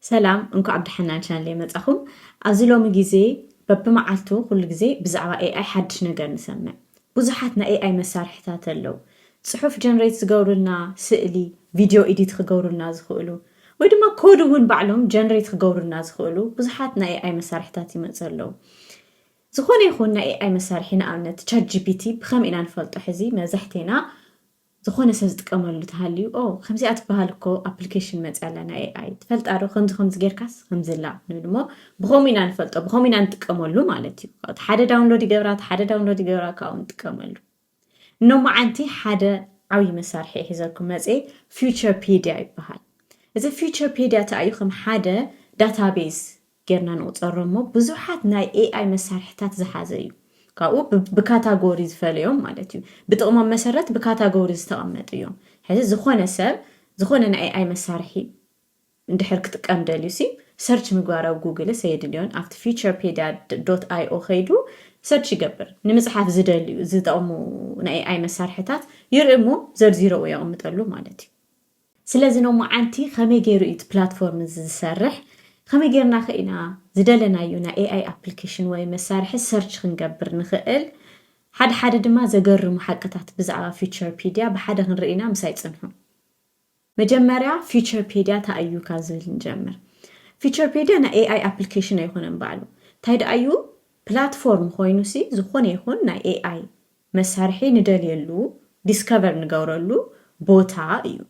ሰላም እንኳ ዓብዲ ሓናን ቻናል መጻኹም ኣብዚ ሎሚ ግዜ በብመዓልቱ ኩሉ ግዜ ብዛዕባ ኤአይ ሓድሽ ነገር ንሰምዕ ብዙሓት ናይ ኤአይ መሳርሕታት ኣለዉ ጽሑፍ ጀነሬት ዝገብሩልና ስእሊ ቪድዮ ኤዲት ክገብሩልና ዝኽእሉ ወይ ድማ ኮድ እውን ባዕሎም ጀነሬት ክገብሩልና ዝኽእሉ ብዙሓት ናይ ኤአይ መሳርሕታት ይመጽ ኣለዉ ዝኾነ ይኹን ናይ ኤአይ መሳርሒ ንኣብነት ቻት ጂፒቲ ብኸመይ ኢና ንፈልጦ ሕዚ መብዛሕትኤና ዝኾነ ሰብ ዝጥቀመሉ ተሃልዩ ከምዚኣ ትበሃል እኮ ኣፕሊኬሽን መፅኣ ኣላ ናይ ኤአይ ትፈልጣ ዶ ከምዚ ጌርካስ ከምዝላ ንብል እሞ ብኸምኡ ኢና ንፈልጦ ብኸምኡ ኢና ንጥቀመሉ ማለት እዩ ሓደ ዳውንሎድ ይገብራ ካብኡ ንጥቀመሉ ኖማዓንቲ ሓደ ዓብዪ መሳርሒ ሒዘልኩም መፅአ ፊውቸርፔድያ ይበሃል እዚ ፊውቸርፔድያ ተኣዩ ከም ሓደ ዳታቤዝ ጌርና ንቁፀሮ እሞ ብዙሓት ናይ ኤአይ መሳርሕታት ዝሓዘ እዩ ካብኡ ብካታጎሪ ዝፈልዮም ማለት እዩ ብጥቕሞም መሰረት ብካታጎሪ ዝተቐመጡ እዮም ሕዚ ዝኾነ ሰብ ዝኾነ ናይ ኤአይ መሳርሒ እንድሕር ክጥቀም ደልዩ ሰርች ምግባር ኣብ ጉግል ሰየድልዮን ኣብቲ futurepedia.io ከይዱ ሰርች ይገብር ንምፅሓፍ ዝደልዩ ዝጠቕሙ ናይ ኤአይ መሳርሕታት ይርኢ እሞ ዘርዚሮዎ የቕምጠሉ ማለት እዩ ስለዚ ኖማዓንቲ ከመይ ገይሩ እዩ እቲ ፕላትፎርም ዝሰርሕ ከመይ ጌርና ኸኢና ዝደለናዩ ናይ ኤአይ ኣፕሊኬሽን ወይ መሳርሒ ሰርች ክንገብር ንኽእል ሓደ ድማ ዘገርሙ ሓቅታት ብዛዕባ ፊውቸርፔድያ ብሓደ ክንርኢና ምሳይ ጽንሑ መጀመርያ ፊውቸርፔድያ ተኣዩ ካብ ዝብል ንጀምር ፊውቸርፔድያ ናይ ኤአይ ኣፕሊኬሽን ኣይኮነን ባዕሉ እንታይ ደኣዩ ፕላትፎርም ኮይኑ ዝኾነ ይኹን ናይ ኤአይ መሳርሒ ንደልየሉ ዲስከቨር ንገብረሉ ቦታ እዩ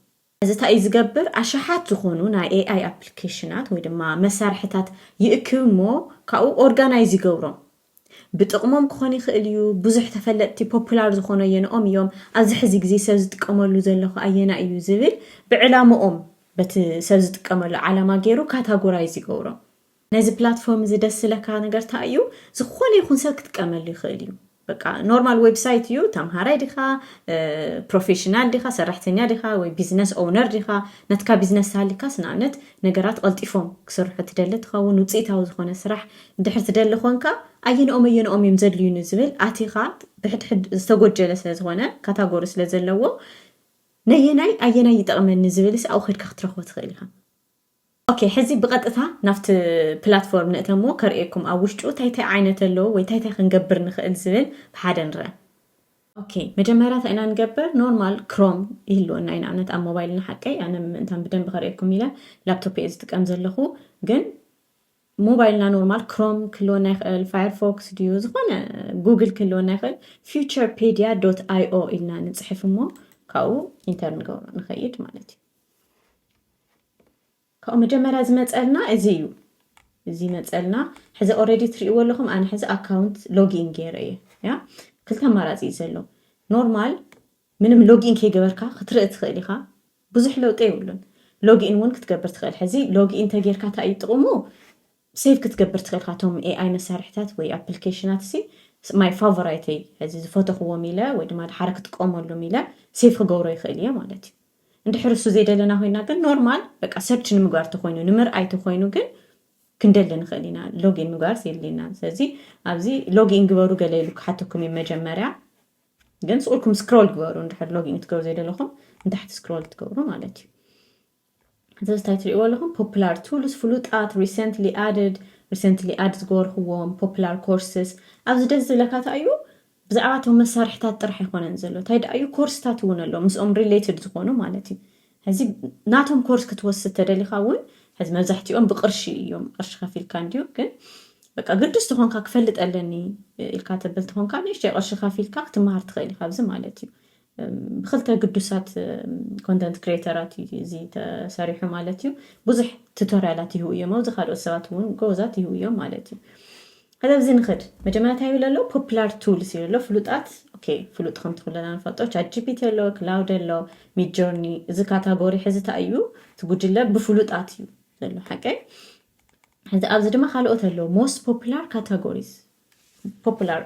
እዚ እንታይ ዝገብር ኣሽሓት ዝኾኑ ናይ ኤአይ ኣፕሊኬሽናት ወይ ድማ መሳርሕታት ይእክብ እሞ ካብኡ ኦርጋናይዝ ይገብሮም ብጥቕሞም ክኾን ይኽእል እዩ ብዙሕ ተፈለጥቲ ፖፑላር ዝኾኑ ኣየንኦም እዮም ኣብዚ ሕዚ ግዜ ሰብ ዝጥቀመሉ ዘለኹ ኣየና እዩ ዝብል ብዕላምኦም በቲ ሰብ ዝጥቀመሉ ዓላማ ገይሩ ካታጎራይዝ ይገብሮም ነዚ ፕላትፎርም እዚ ደስ ዝለካ ነገር እንታይ እዩ ዝኾነ ይኹን ሰብ ክጥቀመሉ ይኽእል እዩ በቃ ኖርማል ዌብሳይት እዩ ተምሃራይ ዲኻ ፕሮፌሽናል ዲኻ ሰራሕተኛ ዲኻ ወይ ቢዝነስ ኦውነር ዲኻ ነትካ ቢዝነስ ሃሊካስ ንኣብነት ነገራት ቀልጢፎም ክሰርሑ ትደሊ ትኸውን ውፅኢታዊ ዝኾነ ስራሕ እንድሕር ትደሊ ኮንካ ኣየንኦም እዮም ዘድልዩኒ ዝብል ኣቲኻ ብሕድሕድ ዝተጎጀለ ስለ ዝኾነ ካታጎሪ ስለ ዘለዎ ነየናይ ኣየናይ ይጠቕመኒ ዝብል ኣብኡ ከድካ ክትረኽቦ ትኽእል ኢኻ ኦኬ ሕዚ ብቐጥታ ናብቲ ፕላትፎርም ንእተሞ ከርእየኩም ኣብ ውሽጡ እንታይ ዓይነት ኣለዎ ወይ እንታይ ክንገብር ንኽእል ዝብል ብሓደ ንርአ ኦኬ መጀመርያ እንታይ ኢና ንገብር ኖርማል ክሮም ይህልወና ኢና ንኣብነት ኣብ ሞባይልና ሓቀይ ኣነ ምእንታን ብደንብ ከርእየኩም ኢለ ላፕቶፕ እየ ዝጥቀም ዘለኹ ግን ሞባይልና ኖርማል ክሮም ክህልወና ይኽእል ፋየርፎክስ ድዩ ዝኾነ ጉግል ክህልወና ይኽእል futurepedia.io ኢልና ንፅሕፍ እሞ ካብኡ ኢንተር ንገብሮ ንኸይድ ማለት እዩ ካብኡ መጀመርያ ዝመፀልና እዚ እዩ እዚ መፀልና ሕዚ ኦልሬዲ ትሪእዎ ኣለኹም ኣነ ሕዚ ኣካውንት ሎጊን ገይረ እየ ያ ክልተ ኣማራፂ እዩ ዘሎ ኖርማል ምንም ሎጊን ከይገበርካ ክትርኢ ትኽእል ኢኻ ብዙሕ ለውጢ የብሉን ሎጊን እውን ክትገብር ትኽእል ሕዚ ሎጊን ተጌርካ እንታይ እዩ ጥቕሙ ሴቭ ክትገብር ትኽእል ካቶም ኤአይ መሳርሕታት ወይ ኣፕሊኬሽናት ማይ ፋቮራይት ሕዚ ዝፈተኽዎም ኢለ ወይ ድማ ድሓረ ክትጥቀመሎም ኢለ ሴቭ ክገብሮ ይኽእል እየ ማለት እዩ እንድሕር እሱ ዘይደለና ኮይና ግን ኖርማል በቃ ሰርች ንምግባር ተኮይኑ ንምርኣይ ተኮይኑ ግን ክንደሊ ንኽእል ኢና ሎጊን ምግባር የድልየና ስለዚ ኣብዚ ሎጊን ግበሩ ገለ ኢሉ ክሓተኩም መጀመርያ ግን ስኡልኩም ስክሮል ግበሩ እንድሕር ሎጊን ትገብሩ ዘይደለኹም ንታሕቲ ስክሮል ትገብሩ ማለት እዩ እዚ እንታይ ትሪእዎ ኣለኹም ፖፑላር ቱልስ ፍሉጣት ሪሰንትሊ ኣድ ዝገበርክዎም ፖፑላር ኮርስስ ኣብዚ ደስ ዝብለካ እንታይ እዩ ብዛዕባ እቶም መሳርሕታት ጥራሕ ኣይኮነን ዘሎ እንታይ ደኣ እዩ ኮርስታት እውን ኣሎ ምስኦም ሪሌትድ ዝኾኑ ማለት እዩ ሕዚ ናቶም ኮርስ ክትወስድ ተደሊኻ እውን ሕዚ መብዛሕትኦም ብቅርሺ እዮም ቅርሺ ከፊልካ እንድዩ ግን በቃ ግዱስ ትኾንካ ክፈልጥ ኣለኒ ኢልካ ተብል ትኾንካ ንእሽተይ ቅርሺ ከፊልካ ክትመሃር ትኽእል ኢኻ ኣብዚ ማለት እዩ ብክልተ ግዱሳት ኮንተንት ክሬተራት እዚ ተሰሪሑ ማለት እዩ ብዙሕ ቱቶርያላት ይህቡ እዮም ኣብዚ ካልኦት ሰባት እውን ጎበዛት ይህቡ እዮም ማለት እዩ ኣብዚ ንኽድ መጀመርያ እንታይ ይብል ኣሎ ፖፑላር ቱልስ ይብል ኣሎ ፍሉጣት ኦኬ ፍሉጥ ከምቲ ኩለና ንፈልጦ ቻት ጂፒቲ ኣሎ ክላውድ ኣሎ ሚድጆርኒ እዚ ካታጎሪ ሕዚ እንታይ እዩ ትጉጅለ ብፍሉጣት እዩ ዘሎ ሓቀይ ሕዚ ኣብዚ ድማ ካልኦት ኣሎ ሞስት ፖፑላር ካታጎሪስ ፖፑላር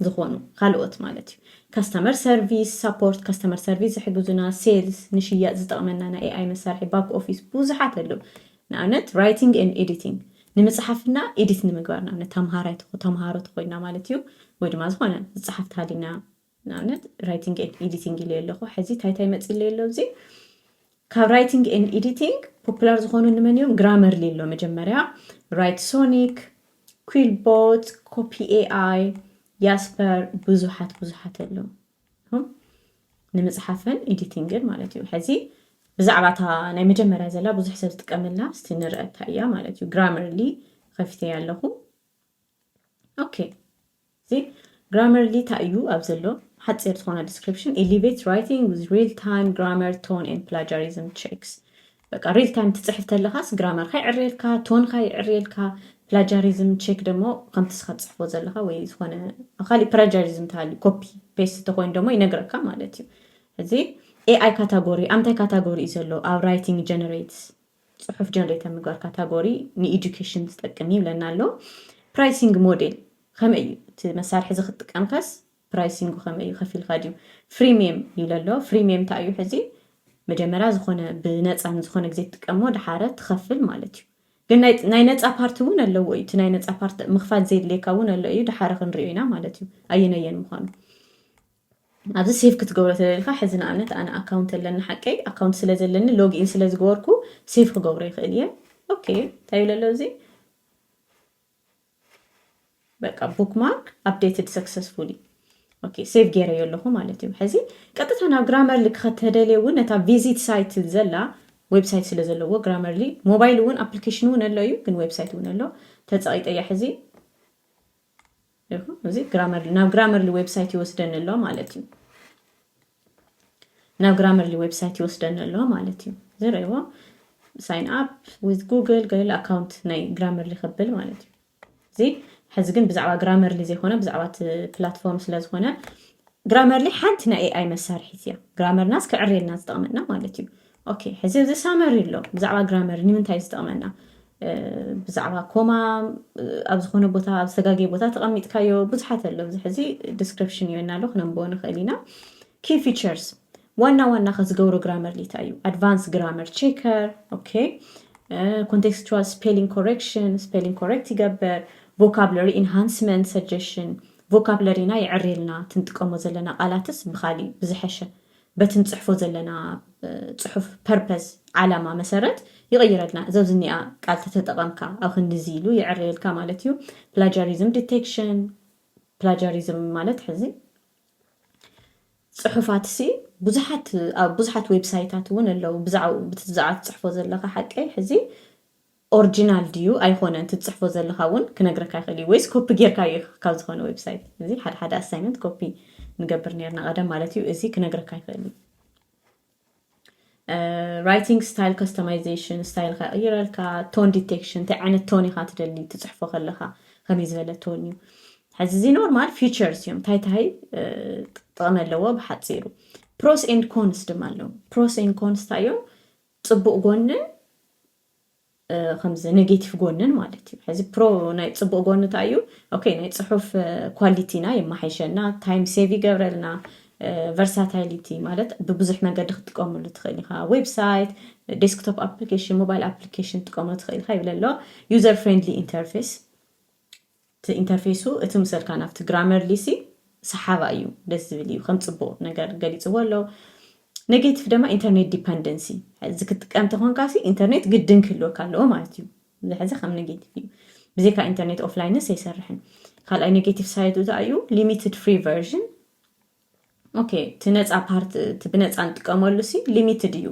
ዝኾኑ ካልኦት ማለት እዩ ካስተመር ሰርቪስ ሳፖርት ካስተመር ሰርቪስ ዝሕግዙና ሴልስ ንሽያጥ ዝጠቕመና ናይ ኤአይ መሳርሒ ባክ ኦፊስ ብዙሓት ኣለዉ ንኣብነት ራይቲንግ ኤንድ ኤዲቲንግ ንምፅሓፍና ኤዲት ንምግባር ንኣብነት ተምሃሮ ተኮይና ማለት እዩ ወይ ድማ ዝኾነ ዝፅሓፍ ተሃሊና ንኣብነት ራይቲንግ ኤዲቲንግ ኢለ ኣለኹ ሕዚ እንታይ መፅእ ኢለ ኣሎ እዚ ካብ ራይቲንግ ኤንድ ኤዲቲንግ ፖፑላር ዝኾኑ ንመን ግራመርሊ ኣሎ መጀመርያ ራይት ሶኒክ ኩዊልቦት ኮፒ ኤአይ ያስፐር ብዙሓት ኣለዉ ንምፅሓፍን ኤዲቲንግን ማለት እዩ ሕዚ ብዛዕባ እታ ናይ መጀመርያ ዘላ ብዙሕ ሰብ ዝጥቀመላ እስቲ ንርአ እታ እያ ማለት እዩ ግራመርሊ ከፊተያ ኣለኹ ኦኬ እዚ ግራመርሊ እታ እዩ ኣብ ዘሎ ሓፂር ዝኾነ ዲስክሪፕሽን ኤሊቬት ራይቲንግ ዊዝ ሪል ታይም ግራመር ቶን ኤንድ ፕላጃሪዝም ቼክስ በቃ ሪል ታይም ትፅሕፍ ተለኻስ ግራመርካ ይዕርየልካ ቶንካ ይዕርየልካ ፕላጃሪዝም ቼክ ደሞ ከምቲ ስኻ ትፅሕፎ ዘለካ ወይ ዝኾነ ካሊእ ፕላጃሪዝም ተሃልዩ ኮፒ ፔስት ተኮይኑ ደሞ ይነግረካ ማለት እዩ እዚ ኤአይ ካታጎሪ ኣምታይ ካታጎሪ እዩ ዘሎ ኣብ ራይቲንግ ጀነሬት ፅሑፍ ጀነሬት ምግባር ካታጎሪ ንኤዱኬሽን ዝጠቅም ይብለና ኣሎ ፕራይሲንግ ሞዴል ከመይ እዩ እቲ መሳርሒ እዚ ክትጥቀምካስ ፕራይሲንግ ከመይ እዩ ከፊልካ ድዩ ፍሪሚየም ይብለ ኣሎ ፍሪሚየም እንታይ እዩ ሕዚ መጀመርያ ዝኾነ ብነፃን ዝኾነ ግዜ ትጥቀሞ ድሓረ ትኸፍል ማለት እዩ ግን ናይ ነፃ ፓርቲ እውን ኣለዎ እዩ እቲ ናይ ነፃ ፓርቲ ምኽፋል ዘድልየካ እውን ኣሎ እዩ ድሓረ ክንሪኦ ኢና ማለት እዩ ኣየነየን ምዃኑ ኣብዚ ሴቭ ክትገብሮ ተደልካ ሕዚ ንኣብነት ኣነ ኣካውንት ኣለኒ ሓቀይ ኣካውንት ስለ ዘለኒ ሎግኢን ስለ ዝገበርኩ ሴቭ ክገብሮ ይኽእል እየ ኦኬ እንታይ ይብለ ኣሎ እዚ በቃ ቡክማርክ ኣፕዴትድ ሰክሰስፉሊ ኦኬ ሴቭ ገይረዮ ኣለኹ ማለት እዩ ሕዚ ቀጥታ ናብ ግራመርሊ ክተደልየ እውን ነታ ቪዚት ሳይት ዘላ ዌብሳይት ስለ ዘለዎ ግራመርሊ ሞባይል እውን ኣፕሊኬሽን እውን ኣሎ እዩ ግን ዌብሳይት እውን ኣሎ ተፀቂጠያ ሕዚ እዚ ግራመርሊ ናብ ግራመርሊ ዌብሳይት ይወስደን ኣሎ ማለት እዩ ናብ ግራመርሊ ዌብሳይት ይወስደን ኣሎ ማለት እዩ ዝረእዎ ሳይን ኣፕ ዊዝ ጉግል ገለ ኣካውንት ናይ ግራመርሊ ክብል ማለት እዩ እዚ ሕዚ ግን ብዛዕባ ግራመርሊ ዘይኮነ ብዛዕባ ፕላትፎርም ስለ ዝኾነ ግራመርሊ ሓንቲ ናይ ኤአይ መሳርሒት እያ ግራመርናስ ክዕርየልና ዝጠቕመና ማለት እዩ ኦኬ ሕዚ እዚ ሳመሪ ኣሎ ብዛዕባ ግራመር ንምንታይ ዝጠቕመና ብዛዕባ ኮማ ኣብ ዝኾነ ቦታ ኣብ ዝተጋገየ ቦታ ተቐሚጥካዮ ብዙሓት ኣሎ እዚ ሕዚ ዲስክሪፕሽን ይበና ኣሎ ክነንብቦ ንኽእል ኢና ኪ ፊቸርስ ዋና ከዝገብሮ ግራመርሊ እንታይ እዩ ኣድቫንስ ግራመር ቼከር ኦኬ ኮንቴክስቹዋል ስፔሊንግ ኮሬክሽን ስፔሊንግ ኮሬክት ይገብር ቮካብለሪ ኢንሃንስመንት ሰጀሽን ቮካብለሪና ይዕርየልና ትንጥቀሞ ዘለና ቃላትስ ብኻሊእ ብዝሐሸ በትንፅሕፎ ዘለና ፅሑፍ ፐርፐዝ ዓላማ መሰረት ይቕይረልና እዚ ኣብዝኒኣ ቃል ተተጠቐምካ ኣብ ክንዲዚ ኢሉ ይዕርየልካ ማለት እዩ ፕላጃሪዝም ዲቴክሽን ፕላጃሪዝም ማለት ሕዚ ፅሑፋት ሲ ብዙሓት ዌብሳይታት እውን ኣለው ብዛዕባ ትፅሕፎ ዘለካ ሓቀይ ሕዚ ኦሪጂናል ድዩ ኣይኮነን ትፅሕፎ ዘለካ እውን ክነግረካ ይኽእል እዩ ወይስ ኮፒ ጌርካ እዩ ካብ ዝኾነ ዌብሳይት እዚ ሓደ ኣሳይመንት ኮፒ ንገብር ነርና ቀደም ማለት እዩ እዚ ክነግረካ ይኽእል እዩ ራይቲንግ ስታይል ከስተማይዜሽን ስታይልካ ይቕይረልካ ቶን ዲቴክሽን እንታይ ዓይነት ቶን ኢኻ ትደሊ ትፅሕፎ ከለካ ከመይ ዝበለ ቶን እዩ ሕዚ እዚ ኖርማል ፊቸርስ እዮም እንታይ ጥቕሚ ኣለዎ ብሓፂሩ ፕሮስ ኤንድ ኮንስ ድማ ኣለዎ ፕሮስ ኤንድ ኮንስ እንታይ እዮም ፅቡቕ ጎንን ከምዚ ኔጌቲቭ ጎንን ማለት እዩ ሕዚ ፕሮ ናይ ፅቡቕ ጎኒ እንታይ እዩ ኦኬ ናይ ፅሑፍ ኳሊቲና የማሓይሸና ታይም ሴቭ ይገብረልና ቨርሳታይሊቲ ማለት ብብዙሕ መንገዲ ክትጥቀመሉ ትኽእል ኢኻ ዌብሳይት ዴስክቶፕ ኣፕሊኬሽን ሞባይል ኣፕሊኬሽን ትጥቀመሉ ትኽእል ኢኻ ይብል ኣሎ ዩዘር ፍሬንድሊ ኢንተርፌስ እቲ ኢንተርፌሱ እቲ ምሰልካ ናብቲ ግራመርሊ ሲ ሰሓባ እዩ ደስ ዝብል እዩ ከም ፅቡቕ ነገር ገሊፅዎ ኣሎ ኔጌቲቭ ድማ ኢንተርኔት ዲፐንደንሲ እዚ ክትጥቀም ተኾንካ ሲ ኢንተርኔት ግድን ክህልወካ ኣለዎ ማለት እዩ እዚ ሕዚ ከም ኔጌቲቭ እዩ ብዘይካ ኢንተርኔት ኦፍላይንስ ኣይሰርሕን ካልኣይ ኔጌቲቭ ሳይድ እንታይ እዩ ሊሚትድ ፍሪ ቨርዥን ኦኬ እቲ ነፃ ፓርት እቲ ብነፃ ንጥቀመሉ ሲ ሊሚትድ እዩ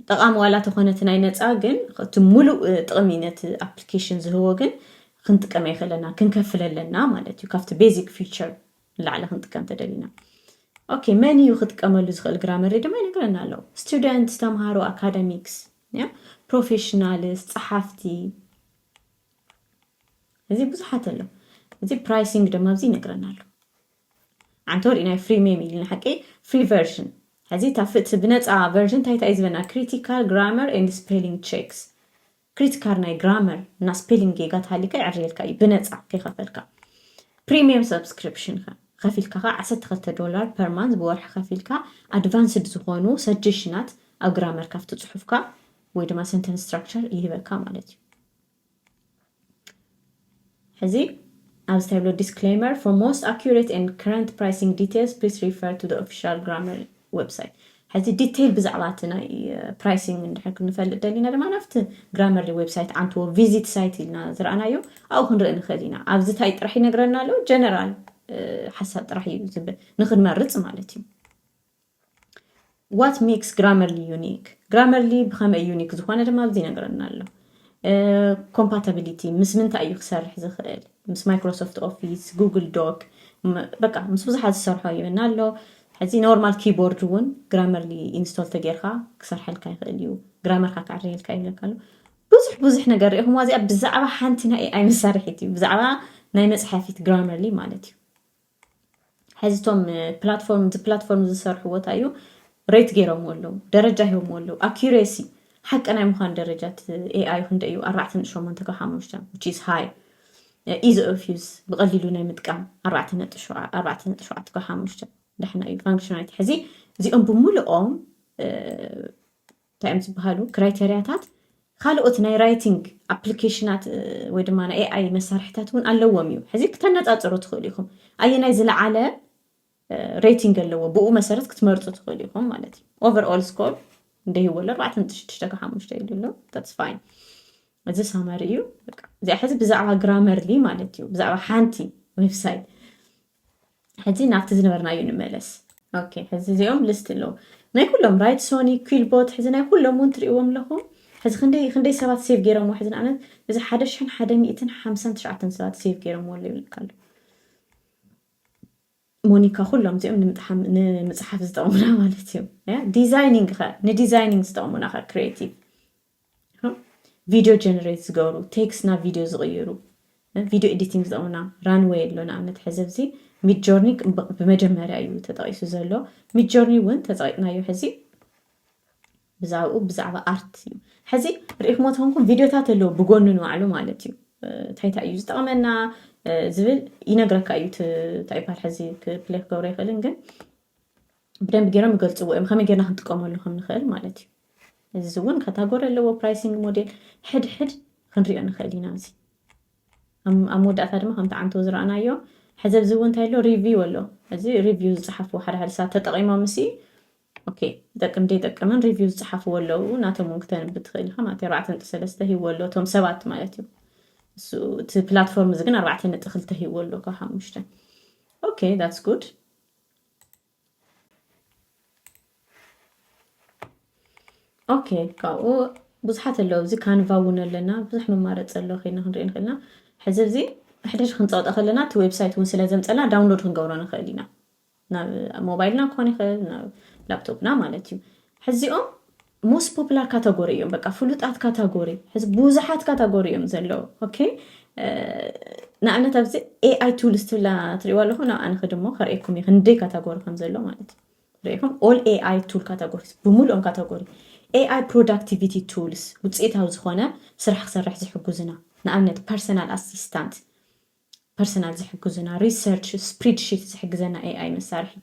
ጠቃሚ ዋላ ተኾነ እቲ ናይ ነፃ ግን እቲ ሙሉእ ጥቕሚ ነቲ ኣፕሊኬሽን ዝህቦ ግን ክንጥቀም ኣይኽእለና ክንከፍል ኣለና ማለት እዩ ካብቲ ቤዚክ ፊቸር ንላዕሊ ክንጥቀም ተደሊና ኦኬ መን እዩ ክትጥቀመሉ ዝኽእል ግራመሪ ድማ ይነግረና ኣሎ ስቱደንትስ ተምሃሮ ኣካደሚክስ ፕሮፌሽናልስ ፀሓፍቲ እዚ ብዙሓት ኣሎ እዚ ፕራይሲንግ ድማ ኣብዚ ይነግረና ኣሎ ዓንተ ወዲእ ናይ ፍሪሚየም ኢልና ሓቂ ፍሪ ቨርዥን ሕዚ ታፍእቲ ብነፃ ቨርዥን እንታይ እዩ ዝበና ክሪቲካል ግራመር ኤንድ ስፔሊንግ ቼክስ ክሪቲካል ናይ ግራመር እና ስፔሊንግ ጌጋ ተሃሊካ ይዕርየልካ እዩ ብነፃ ከይኸፈልካ ፕሪሚየም ሰብስክሪፕሽን ከፊልካ $12 ፐር ማንዝ ብወርሒ ከፊልካ ኣድቫንስድ ዝኾኑ ሰጀሽናት ኣብ ግራመር ካፍቲ ፅሑፍካ ወይ ድማ ሰንተንስ ስትራክቸር ይህበካ ማለት እዩ ሕዚ ኣብዚ ታይብሎ ዲስክሌመር for most accurate and current pricing details please refer to the official grammar website حزي ديتيل بزعباتنا برايسينج ندحر كنفلت دلينا لما نفت جرامرلي ويب سايت عنتو فيزيت سايت لنا زرعنا يو أو خنرق نخلينا عبزت هاي طرحي نقرنا له جنرال حسب طرحي نخد مرتس مالتي what makes Grammarly unique Grammarly بخمة unique زخوانا لما بزي نقرنا له compatibility مس من تأيو خسر حزخل مس مايكروسوفت أوفيس جوجل دوك بقى مس بزحات السرحة يمنا له حزي نورمال كيبورد ون Grammarly install تجيرها كسر حلك يخليو Grammer خا كعريل كاين لكالو بزح نجار هم وازي بزعبة حنتنا أي مسارحتي بزعبة نايمس حافيت Grammarly مالتي حزي توم بلاتفورم زسرحوا تايو ريت جيرهم ولو درجة هم ولو accuracy حق أنا مخان درجات AI هند أيو 4.8 which is high ease of use بقليلو نايمتقام 4.7 دحنا أيو functionality حزي زي بملؤهم تايم تبهالو كرايتيرياتات خالقوت ناي رايتنج ابليكيشنات ويدمانا AI مسارحتات ون ألوهم يو حزي كتناتصرو تخليكم أي ناي زلعالة ريتنج اللو بقو مسارات كتمرتو تخليكم مالتي overall score ده هو ولا 4.6 يدلو that's fine زي سامريو زي حزب بزعوا Grammarly مالتيو بزعوا حانتي ويب سايت حزي نافت زنبرنا ينملس اوكي حزي زيهم لست له ناي كلهم رايت سوني كويلبوت حزي ناي كلهم مونتريوهم لهم حزي خندي سبات سيف جيرهم وحزن أنا إذا حدشن حدا 259 سبات سيف جيرهم ولا يقول مونيكا كلهم زيهم نمتحف زتقومنا مالتيو ديزاينينج خا نديزاينينج زتقومنا خا كرياتيف فيديو جنريت زغورو تكستنا فيديو زغيرو فيديو إديتينج زتقومنا رانوي لنا أنا تحزب زي ميد جورني بمجمرة أيو تتقيسو زلو ميد جورني وين تتقيقنا أيو حزي بزعبة أرت حزي رئيكماتهم فيديو تاتلو بقوننو علو مالتيو تايتا أيو زتقومنا زبل ينقرك أيو تايبال حزي كبليك قوري خلنجن بدن بجيرم قلت وإم خمي جيرنا هنتقومو اللو خم نخيل مالتيو الزون كاتاغوري اللي هو برايسينج موديل حد خنريو نخلينا زي أمود أثارما خم تعنتو زرعنا يو حزب زون تايلو ريفيو اللو هزي ريفيو زحفو حد ساعة تتقيمو مسي اوكي دقم دي دقمن ريفيو زحفو اللو ناتو ممكن بتخيل خماتي 4.3 هي اللو توم 7 مالتيو سو تي بلاتفورم زغن 4.3 هي اللو كحمشته اوكي that's good اوكي كاو بزحات اللو زي كانفا ونلنا بزح ممارص اللو خينا خنرين خلنا حزب زي حدش خنصوت اخلنا تو ويب سايت ون سلا زمصلا داونلود خنغورو نخلينا نا موبايلنا كوني خل نا لابتوبنا مالتيو حزيهم موست بوبولار كاتيجوريهم بقى فلوطات كاتيجوري حزب بوزحات كاتيجوريهم زلو اوكي نانا تبزي AI tools تلا تريوالو هنا انا خدمو خريكم يخندي كاتيجوري كم زلو مالتي ريكم all AI tool categories بمولهم كاتيجوري AI productivity tools وتصيتها زخونه سرح زحجوزنا نامنت personal assistant personal زحجوزنا research spreadsheet زحجزنا AI مسارحي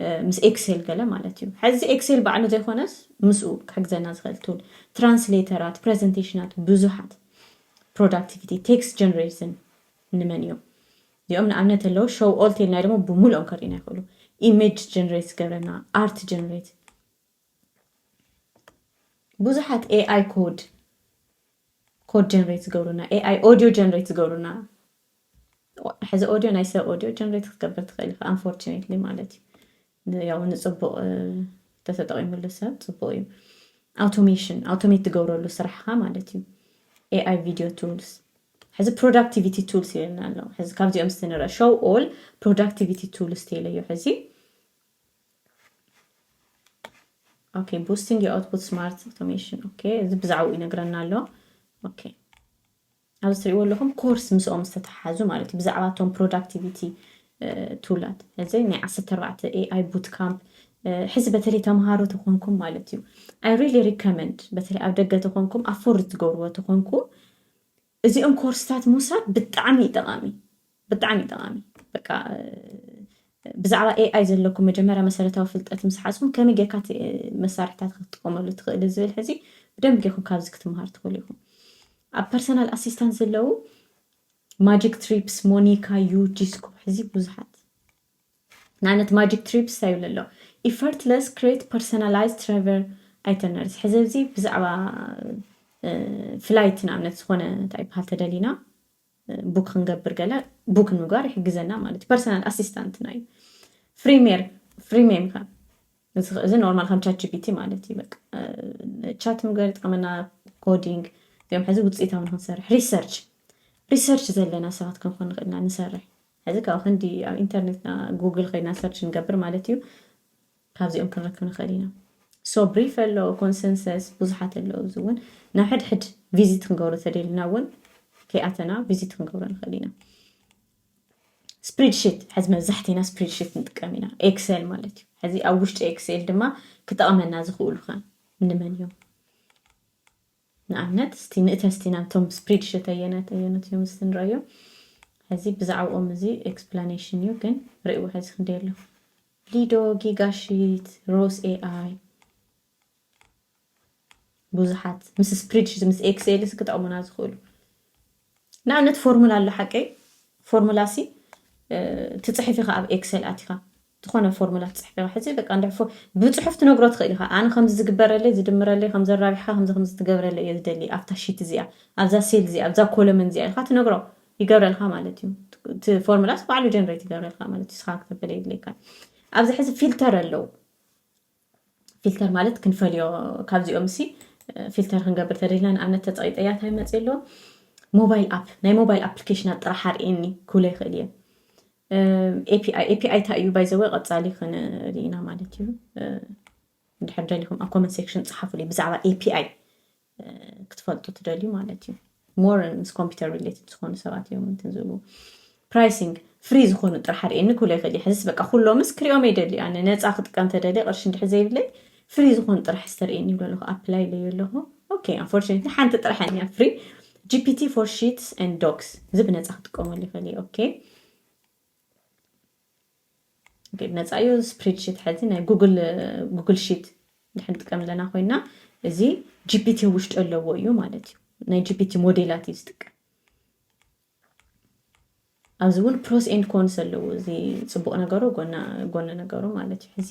مس اكسل قال مالتيو حزي اكسل بعلو زي خونس مسؤول كحجزنا زغل تول ترانسليترات برزنتيشنات بزحات productivity text generation نمنيو اليوم نامنت اللو show all تيلنا دمو بمولهم كرينا يقولوا image generate قبلنا art generate بزحات AI code generate قبلنا AI audio generate قبلنا حز audio نايسة audio generate قبل تخيل unfortunately مالتي ያው ንጽብቕ ተተጠቂሙ ለሰብ ጽብቕ እዩ automate ትገብረሉ ስራሕካ ማለት እዩ AI video tools has a productivity tools ይለና ኣሎ has ካብዚኦም ስትነራ show all productivity tools ተለዩ ሕዚ okay boosting your output smart automation okay እዚ ብዛዕባ ይነግረና ኣሎ okay ኣብዚ ትሪእዎ ኣለኹም ኮርስ ምስኦም ዝተተሓዙ ማለት እዩ ብዛዕባቶም productivity ቱላት እዚ ናይ 14 AI bootcamp حزب بتلي تمهارو تخونكم مالتيو I really recommend بتلي أبدأ تخونكم أفورد تجوروا تخونكم إذا كورسات موساد بتعمي تغامي بقى بزعرة AI زلكم مجمرة مسألة وفلت أتمسحاسهم كم يجاكات مسارحتات تقوم اللي تقل الزبل هذي بدهم يجيكم كابزك تمهار تقوليهم personal assistant زلو magic trips مونيكا يو جيسكو هذي بزحات نعنت magic trips سايول له effortless create personalized travel itineraries ሕዚ ብዛዕባ ፍላይት ንኣብነት ዝኾነ እንታይ ይበሃል ተደሊና ቡክ ክንገብር ገለ ቡክ ንምግባር ይሕግዘና ማለት እዩ ፐርሰናል ኣሲስታንትና እዩ ፍሪሜም ካ እዚ ኖርማል ከም ቻት ጂፒቲ ማለት እዩ በቃ ቻት ምግባር ይጠቕመና ኮዲንግ እዮም ሕዚ ውፅኢታዊ ንክንሰርሕ ሪሰርች ዘለና ሰባት ክንኮን ንኽእልና ንሰርሕ ሕዚ ካብ ክንዲ ኣብ ኢንተርኔትና ጉግል ከይና ሰርች ንገብር ማለት እዩ ካብዚኦም ክንረክብ ንኽእል ኢና ሶ ብሪፍ ኣሎ ኮንሰንሰስ ብዙሓት ኣለዉ እዚ እውን ናብ ሕድሕድ ቪዚት ክንገብሮ ተደሊና እውን ከይኣተና ቪዚት ክንገብሮ ንኽእል ኢና ስፕሪድሺት ሕዚ መብዛሕቲና ስፕሪድሺት ንጥቀም ኢና ኤክሴል ማለት እዩ ሕዚ ኣብ ውሽጢ ኤክሴል ድማ ክጠቕመና ዝኽእሉ ኸ ንመን እዮም ንኣብነት እስቲ ንእተስቲ ናብቶም ስፕሪድሺት ኣየነት እዮም እስቲ ንሪኦ ሕዚ ብዛዕባኦም እዚ ኤክስፕላኔሽን እዩ ግን ርእይዎ ሕዚ ክንደይ ኣሎ ሊዶ ጊጋሺት ሮስ ኤኣይ ብዙሓት ምስ ስፕሪድሺት ምስ ኤክሴልስ ክጠቕሙና ዝኽእሉ ንኣብነት ፎርሙላ ኣሎ ሓቀይ ፎርሙላ ሲ ትፅሒፍ ኢኻ ኣብ ኤክሴል ኣቲኻ ዝኾነ ፎርሙላ ትፅሒፍ ኢኻ ሕዚ በቃ እንድሕፎ ብፅሑፍ ትነግሮ ትኽእል ኢኻ ኣነ ከምዚ ዝግበረለይ ዝድምረለይ ከምዚ ኣራቢሕካ ከምዚ ትገብረለይ እየ ዝደሊ ኣብታ ሺት እዚኣ ኣብዛ ሴል እዚኣ ኣብዛ ኮለመን እዚኣ ኢልካ ትነግሮ ይገብረልካ ማለት እዩ እቲ ፎርሙላስ ባዕሉ ጀነሬት ይገብረልካ ማለት እዩ ስኻ ክተበለ የድለይካ ኣብዚ ሕዚ ፊልተር ኣለዉ ፊልተር ማለት ክንፈልዮ ካብዚኦም ሲ ፊልተር ክንገብር ተደሊና ንኣብነት ተፀቂጠያ እንታይ መፅእ ኣሎ ሞባይል ኣፕ ናይ ሞባይል ኣፕሊኬሽናት ጥራሕ ኣርኤኒ ክብሎ ይኽእል እየ ኤፒኣይ እንታይ እዩ ባይዘወ ቀፃሊ ክንርኢና ማለት እዩ እንድሕር ደሊኹም ኣብ ኮመንት ሴክሽን ፅሓፉለይ ብዛዕባ ኤፒኣይ ክትፈልጡ ትደልዩ ማለት እዩ ሞር ምስ ኮምፒተር ሪሌትድ ዝኾኑ ሰባት እዮም እንትን ዝብሉ ፕራይሲንግ ፍሪ ዝኾኑ ጥራሕ ኣርኤኒ ክብሎ ይኽእል እየ ሕዚስ በቃ ኩሎምስ ክሪኦም የደልዩ ኣነ ነፃ ክጥቀም ተደልየ ቅርሺ እንድሕር ዘይብለይ ፍሪ ዝኾኑ ጥራሕ ዝተርኤኒ ይብሎ ኣለኹ ኣፕላይ ለዩ ኣለኹ ኦኬ አንፎርቹኔትሊ ሓንቲ ጥራሕ እያ ፍሪ GPT for sheets and docs እዚ ብነፃ ክጥቀመሉ ይኽእል እየ ኦኬ ነፃ እዩ ስፕሪድሺት ሕዚ ናይ ጉግል ሺት ንድሕር ንጥቀም ዘለና ኮይና እዚ ጂፒቲ ውሽጢ ኣለዎ እዩ ማለት እዩ ናይ ጂፒቲ ሞዴላት እዩ ዝጥቀም ኣብዚ እውን ፕሮስ ኤንድ ኮንስ ኣለዎ እዚ ፅቡቕ ነገሩ ጎነ ነገሩ ማለት እዩ ሕዚ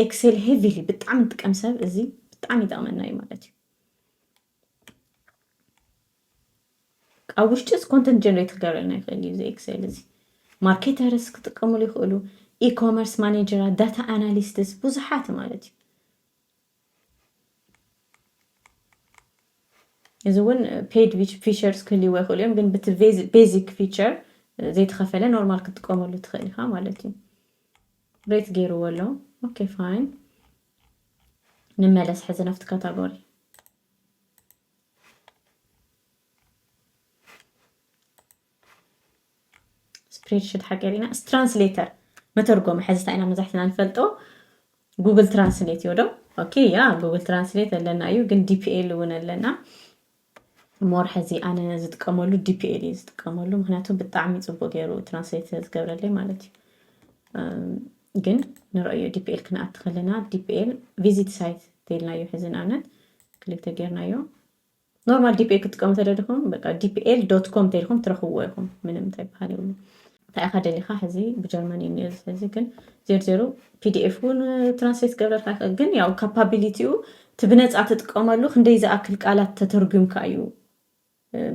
ኤክሴል ሄቪሊ ብጣዕሚ ንጥቀም ሰብ እዚ ብጣዕሚ ይጠቕመና እዩ ማለት እዩ ኣብ ውሽጢስ ኮንተንት ጀነሬት ክገብረልና ይኽእል እዩ እዚ ኤክሴል እዚ ማርኬተርስ ክጥቀሙሉ ይኽእሉ ኢኮመርስ ማኔጀራት ዳታ ኣናሊስትስ ብዙሓት ማለት እዩ እዚ እውን ፔድ ፊቸርስ ክህልይዎ ይኽእሉ እዮም ግን በቲ ቤዚክ ፊቸር ዘይተኸፈለ ኖርማል ክትጥቀመሉ ትኽእል ኢኻ ማለት እዩ ሬት ገይርዎ ኣሎ ኦኬ ፋይን ንመለስ ሕዚ ናብቲ ካታጎሪ ስፕሬድሺት ሓገሪና ትራንስሌተር መተርጎም ሕዚ እንታይ ኢና መብዛሕትና ንፈልጦ ጉግል ትራንስሌት እዩ ዶ ኦኬ ያ ጉግል ትራንስሌት ኣለና እዩ ግን ዲፒኤል እውን ኣለና ሞር ሕዚ ኣነ ዝጥቀመሉ ዲፒኤል እዩ ዝጥቀመሉ ምክንያቱ ብጣዕሚ ፅቡቅ ገይሩ ትራንስሌት ዝገብረለይ ማለት እዩ ግን ንረአዮ ዲፒኤል ክንኣቲ ከለና ዲፒኤል ቪዚት ሳይት ተይልናዮ ሕዚ ንኣብነት ክሊክ ተገይርናዮ ኖርማል ዲፒኤል ክትጥቀሙ ተደሊኹም በቃ ዲፒኤል ዶት ኮም ተይልኩም ትረኽብዎ ኢኹም ምንም እንታይ ይበሃል የብሉ እንታይ ኢኻ ደሊኻ ሕዚ ብጀርመን እዩ ነዚ ሕዚ ግን ዜሮ ፒዲኤፍ እውን ትራንስሌት ገብረልካ ይኽእል ግን ያው ካፓቢሊቲኡ እቲ ብነፃ ትጥቀመሉ ክንደይ ዝኣክል ቃላት ተተርጉምካ እዩ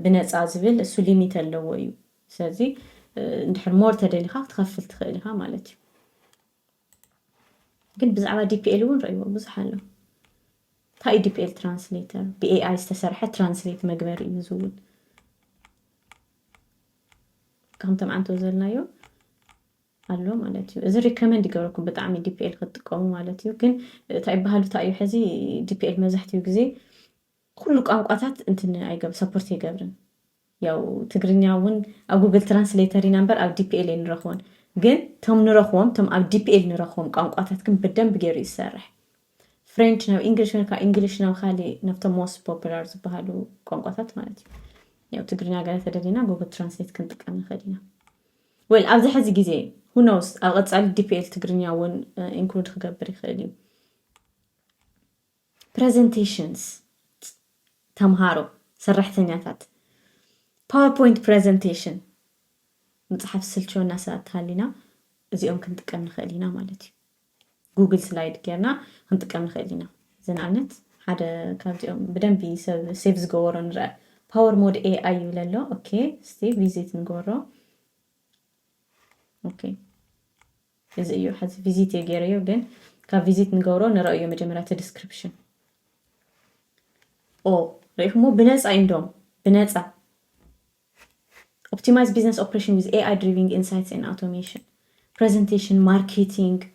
ብነፃ ዝብል እሱ ሊሚት ኣለዎ እዩ ስለዚ እንድሕር ሞር ተደሊኻ ክትከፍል ትኽእል ኢኻ ማለት እዩ ግን ብዛዕባ ዲፒኤል እውን ረእይዎ ብዙሕ ኣሎ እንታይ እዩ ዲፒኤል ትራንስሌተር ብኤኣይ ዝተሰርሐ ትራንስሌት መግበሪ እዩ ዝውን ከምቶም ኣንተው ዘለናዮ ኣሎ ማለት እዩ እዚ ሪከመንድ ይገብረኩም ብጣዕሚ ዲፒኤል ክትጥቀሙ ማለት እዩ ግን እንታይ ይበሃሉ እንታይ እዩ ሕዚ ዲፒኤል መብዛሕትኡ ግዜ ኩሉ ቋንቋታት እንትን ኣይገብር ሰፖርት ይገብርን ያው ትግርኛ እውን ኣብ ጉግል ትራንስሌተር ኢና እምበር ኣብ ዲፒኤል ንረኽቦን ግን ቶም ንረኽቦም ቶም ኣብ ዲፒኤል ንረኽቦም ቋንቋታት ግን ብደንብ ገይሩ ይሰርሕ ፍሬንች ናብ እንግሊሽ ወይ ከዓ እንግሊሽ ናብ ካሊእ ናብቶም ሞስት ፖፑላር ዝበሃሉ ቋንቋታት ማለት እዩ ያው ትግርኛ ገለ ተደሊና ጉግል ትራንስሌት ክንጥቀም ንኽእል ኢና ወል ኣብዚ ሕዚ ግዜ ሁኖስ ኣብ ቀፃሊ ዲፒኤል ትግርኛ እውን ኢንክሉድ ክገብር ይኽእል እዩ ፕሬዘንቴሽንስ ተምሃሮ ሰራሕተኛታት ፓወርፖይንት ፕሬዘንቴሽን መፅሓፍ ስልችወና ሰባት ሃሊና እዚኦም ክንጥቀም ንኽእል ኢና ማለት እዩ جوجل سلايد كيرنا هنطقم نخلينا زنعنت حدا كابتيوم بدن بي سيف زغورو نرى باور مود اي اي يولالو اوكي ستي فيزيت نغورو اوكي إذا أيو حد فيزيت يجريو جن كفيزيت نجورو نرأيه مجمرات description أو رأيكمو بناس عندهم بناس optimize business operation with AI driven insights and automation presentation marketing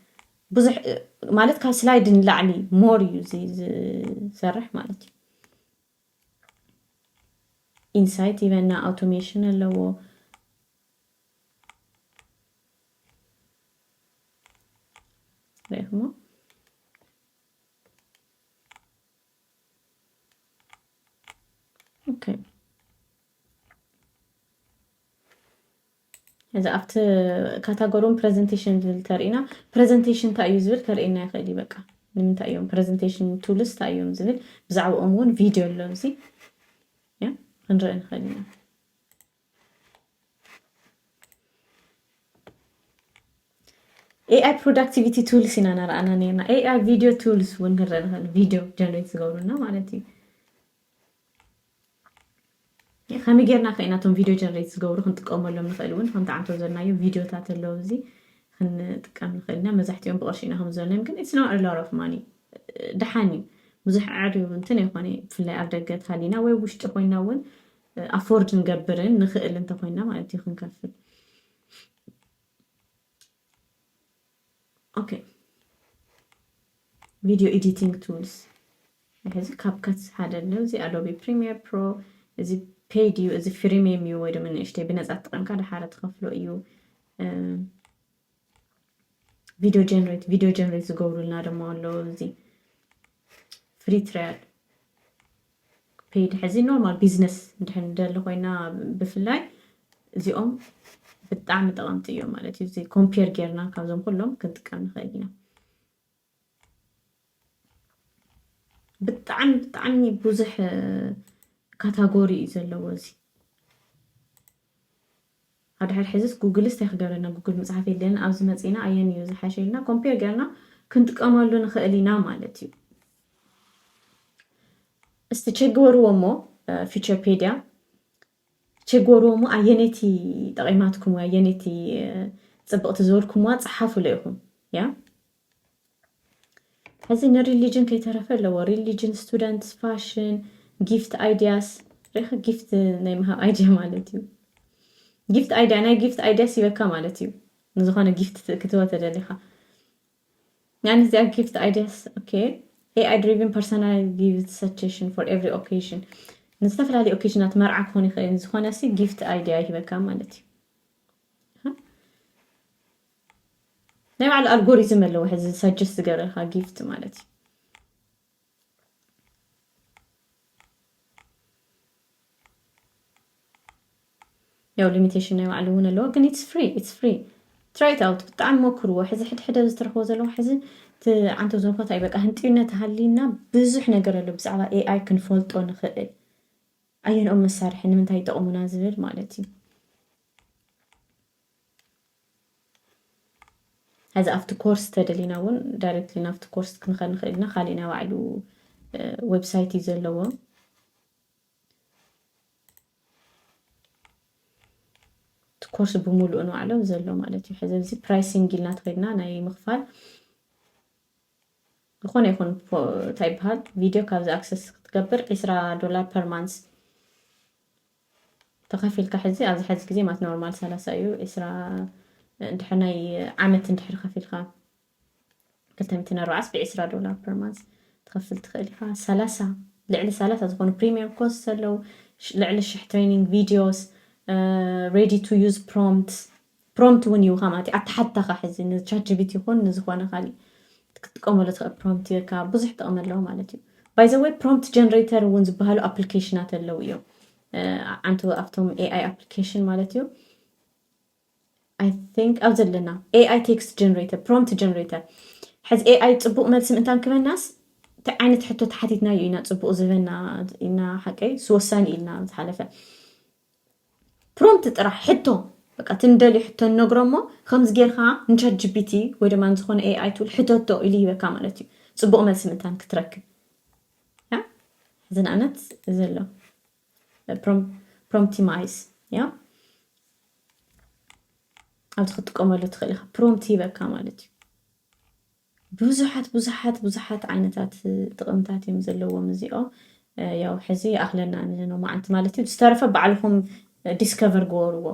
بزح مالت كسلايد نلعني more use سرح مالتي insight even automation اللي هو رأيكمو اوكي إذا أفت كاتاجورون presentation ترينا presentation تأيو زبل كرينا يخلي بقى من تأيوم presentation tools تأيوم زبل بزعو أمون فيديو اللوزي يا هنرأي خلينا AI productivity tools إن أنا نينا AI video tools ونرأي فيديو generate زغورنا مالتي خامي غيرنا خيناتهم فيديو جنريت زغورو خنطقمو لهم نخلون خنت عنتو زلنايو فيديوتات اللوزي خنطقم نخلنا مزحتيهم بقرشيناهم زلنا يمكن it's not a lot of money دحاني مزح عريو انتن يخوني بفلاي أردقات هالينا وي وشت خوينا ون أفورد نقبرن نخيل انت خوينا مالتي خنكفل اوكي فيديو editing tools هذي CapCut هذا اللوزي Adobe Premiere Pro زي paid you إذا فريميم يو ويدا من إشتي بنزع تقام كده حالة تخفلو يو فيديو جنريت زغورو لنا دمالو زي فري تريال paid حزي نورمال بيزنس ندحن دل خوينا بفلاي زي بتعمل تقامت يو مالتي زي كومبير جيرنا كابزهم كلهم كنت كان خايبنا بتعني بوزح كاتاجوري زلوا زي هذا حزس جوجل استخدمنا جوجل مصحفي لنا أبز مزينا أيان يوز حاشيلنا كومبير جرنا كنت كمالو نخلينا مالتي استشجورو مو فيتشربيديا تشجورو مو أيانتي تقيماتكم وأيانتي تسبقت زوركم وتصحفوا لهم يا هذا religion كي تعرف لو religion students fashion gift ideas ريخ gift نيمها idea مالتيو gift idea أنا gift idea سيبكا مالتيو نزخانة gift كتوة تدليخا يعني زي gift ideas okay AI driven personal gift suggestion for every occasion نستفل هذه occasionات مرعك هوني خلي نزخانة سي gift idea يبكا مالتيو نيم على الالغوريزم اللي واحد suggest قررها gift مالتي يو limitation نيم على هنا لو كن it's free try it out بتعم مكرو حزي حدا زترخو زلو حزي عنتو زنفو تاي بقى هنتينا تهالينا بزح نقر اللي بزعلا AI كنفولتو نخلل أيون مسارح من تاي تقومنا زبل مالتي هذا after course تدلينا ون directly after course كنخلينا خالينا وعلو ويب سايت يزلوا كورس بمولو انو على زلوا مالتي حزب زي برايسينج لنا تخيلنا ناي مخفال يكون تايب هاد فيديو كابز اكسس تقبر $10 per month تخفي الكحزي از حز كزي مات نورمال 3 ايو إسرا ندحناي عامت ندحر خفيلخا قلت متنا رعاس $10 per month تخفل تخيلخا 3 لعلي 3 تكون بريميوم كوست لو لعلي شح تريننج فيديوز ready to use prompt ونيو خاماتي حتى خحزي إن chat GPT يكون نزخوانا خالي تقوم ولا تقى prompt يكا بزح تقوم له مالتي by the way prompt generator ونز بهالو applicationات اللويو عنتو أفتهم AI application مالتيو I think أوزل لنا AI text generator prompt generator حز AI تطبق ملسم انتان كمان ناس عينة تحطو تحديدنا يوينا تطبق زبنا إنا حكي سوسان إلنا تحالفة prompt ترى حطو በቃ ትንደል ሕቶ ነግሮሞ ከምዝ ጌርካ ንቻት ጂፒቲ ወይ ድማ ዝኾነ ኤአይ ቱል ሕቶቶ ኢሉ ይበካ ማለት እዩ ጽቡቕ መልሲ ምንታን ክትረክብ ያ ዝናነት ዘሎ ፕሮምፕቲማይዝ ያ ኣብቲ ክትጥቀመሉ ትኽእል ኢኻ ፕሮምፕት ይበካ ማለት እዩ ብዙሓት ዓይነታት ጥቕምታት እዮም ዘለዎም እዚኦም ያው ሕዚ ኣኽለና ንኖ ማዓንቲ ማለት እዩ ዝተረፈ ባዕልኹም ዲስከቨር ገበርዎ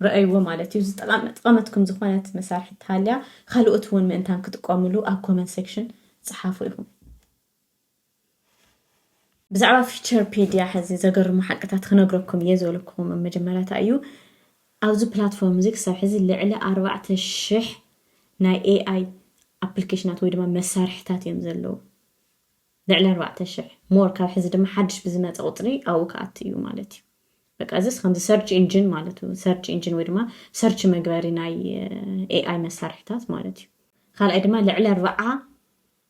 ረአይዎ ማለት እዩ ዝጠቐመትኩም ዝኾነት መሳርሒ ተሃልያ ካልኦት እውን ምእንታን ክትጥቀምሉ ኣብ ኮመንት ሴክሽን ጽሓፉ ኢኹም ብዛዕባ ፊቸርፔድያ ሕዚ ዘገርሙ ሓቅታት ክነግረኩም እየ ዝበለኩም መጀመርያታ እዩ ኣብዚ ፕላትፎርም እዚ ክሳብ ሕዚ ልዕሊ 4,000 ናይ ኤአይ ኣፕሊኬሽናት ወይ ድማ መሳርሕታት እዮም ዘለዉ ልዕሊ 4,000 ሞር ካብ ሕዚ ድማ ሓድሽ ብዝመፀ ቁፅሪ ኣብኡ ከኣቲ እዩ ማለት እዩ በቃ እዚስ ከምዚ ሰርች ኢንጂን ማለት እዩ ሰርች ኢንጂን ወይ ድማ ሰርች መግበሪ ናይ ኤአይ መሳርሕታት ማለት እዩ ካልኣይ ድማ ልዕሊ 40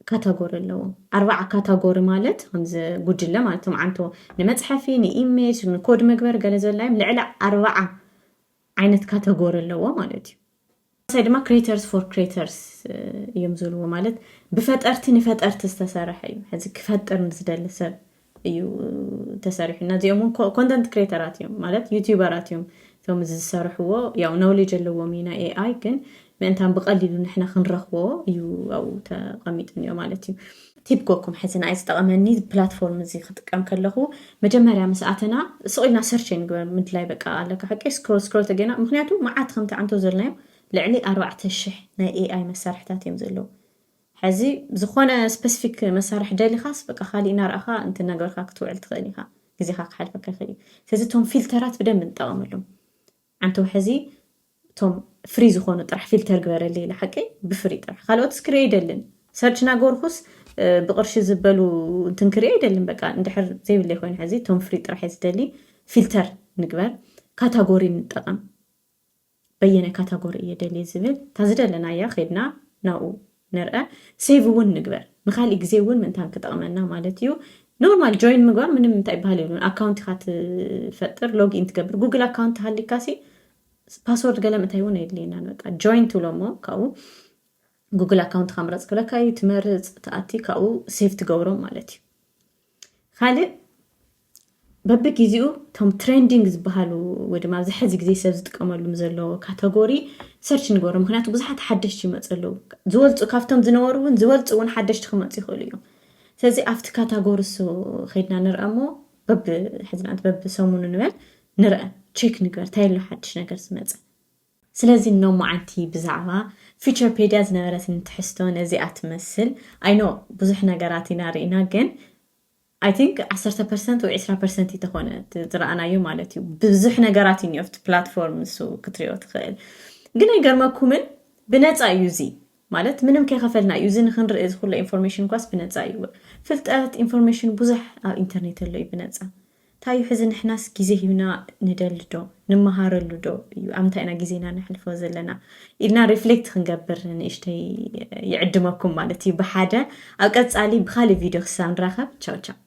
ካታጎሪ ኣለዎ 40 ካታጎሪ ማለት ከምዚ ጉጅለ ማለት እዮም ዓንቶ ንመፅሐፊ ንኢሜጅ ንኮድ መግበር ገለ ዘላዮም ልዕሊ 40 ዓይነት ካታጎሪ ኣለዎ ማለት እዩ ሳይ ድማ ክሬተርስ ፎር ክሬተርስ እዮም ዝብልዎ ማለት ብፈጠርቲ ንፈጠርቲ ዝተሰርሐ እዩ ሕዚ ክፈጥር ዝደሊ ሰብ እዩ ተሰሪሑ እና እዚኦም ኮንተንት ክሬተራት እዮም ማለት ዩቲዩበራት እዮም እቶም ዝሰርሕዎ ያው ኖውሌጅ ኣለዎም ኢና ኤአይ ግን ምእንታን ብቐሊሉ ንሕና ክንረኽቦ እዩ ኣብኡ ተቐሚጡ እኒኦ ማለት እዩ ቲፕ ጎኩም ሕዚ ንኣይ ዝጠቐመኒ ፕላትፎርም እዚ ክጥቀም ከለኹ መጀመርያ ምስኣተና ስቑኢልና ሰርች ንግበር ምድላይ በቃ ኣለካ ሓቂ ስክሮል ተገና ምክንያቱ መዓት ከምቲ ዓንቶ ዘለናዮም ልዕሊ 4,000 ናይ ኤአይ መሳርሕታት እዮም ዘለዉ ሕዚ ዝኾነ ስፔሲፊክ መሳርሒ ደሊኻስ በቃ ካሊእ እናርኣኻ እንትነገርካ ክትውዕል ትኽእል ኢኻ ግዜኻ ክሓልፈካ ይኽእል እዩ ስለዚ እቶም ፊልተራት ብደንብ ንጠቐመሎም ዓንቶ ሕዚ እቶም ፍሪ ዝኾኑ ጥራሕ ፊልተር ግበረለ ኢለ ሓቂ ብፍሪ ጥራሕ ካልኦት ክሪአ ይደልን ሰርች ናገርኩስ ብቅርሺ ዝበሉ እንትን ክሪአ ይደልን በቃ እንድሕር ዘይብለ ይኮይኑ ሕዚ እቶም ፍሪ ጥራሕ ዝደሊ ፊልተር ንግበር ካታጎሪ ንጠቐም በየነ ካታጎሪ እየ ደልየ ዝብል ታዝደለና እያ ኸድና ናብኡ ንርአ ሴቭ እውን ንግበር ንካሊእ ግዜ እውን ምንታን ክጠቕመና ማለት እዩ ኖርማል ጆይን ምግባር ምንም እንታይ ይበሃል የብሉን ኣካውንት ኢኻ ትፈጥር ሎግኢን ትገብር ጉግል ኣካውንት ሃሊካሲ ፓስወርድ ገለ ምንታይ እውን የድልየና በቃ ጆይን ትብሎሞ ካብኡ ጉግል ኣካውንት ምረፅ ክብለካ እዩ ትመርፅ ተኣቲ ካብኡ ሴቭ ትገብሮም ማለት እዩ ካልእ በቢግዚኡ እቶም ትሬንዲንግ ዝበሃሉ ወይ ድማ ኣብዚ ሕዚ ግዜ ሰብ ዝጥቀመሉም ዘለዎ ካተጎሪ ሰርች ንገብሮ ምክንያቱ ብዙሓት ሓደሽቲ ይመፁ ኣለዉ ዝወልፁ ካብቶም ዝነበሩ እውን ዝወልፁ እውን ሓደሽቲ ክመፁ ይኽእሉ እዮም ስለዚ ኣብቲ ካታጎሪ እሱ ከይድና ንርአ እሞ ሕዝናት በቢሰሙኑ ንበል ንርአ ቼክ ንግበር እንታይ ኣሎ ሓድሽ ነገር ዝመፀ ስለዚ ኖ መዓልቲ ብዛዕባ ፊቸርፔድያ ዝነበረት ንትሕዝቶ ነዚኣ ትመስል ኣይኖ ብዙሕ ነገራት ኢና ርኢና ግን I think 10% ወይ 20% ይተኾነ ዝረኣናዩ ማለት እዩ ብዙሕ ነገራት እዩ ኣብቲ ፕላትፎርም እሱ ክትሪኦ ትኽእል ግን ኣይገርመኩምን ብነፃ እዩ እዚ ማለት ምንም ከይኸፈልና እዩ እዚ ንክንርኢ እዚ ኩሉ ኢንፎርሜሽን ኳስ ብነፃ እዩ ፍልጠት ኢንፎርሜሽን ብዙሕ ኣብ ኢንተርኔት ኣሎ እዩ ብነፃ እንታይ ሕዚ ንሕናስ ግዜ ሂብና ንደሊ ዶ ንመሃረሉ ዶ እዩ ኣብ ምንታይ ኢና ግዜና ንሕልፎ ዘለና ኢልና ሪፍሌክት ክንገብር ንእሽተይ ይዕድመኩም ማለት እዩ ብሓደ ኣብ ቀፃሊ ብካሊእ ቪድዮ ክሳብ ንራኸብ ቻው ቻው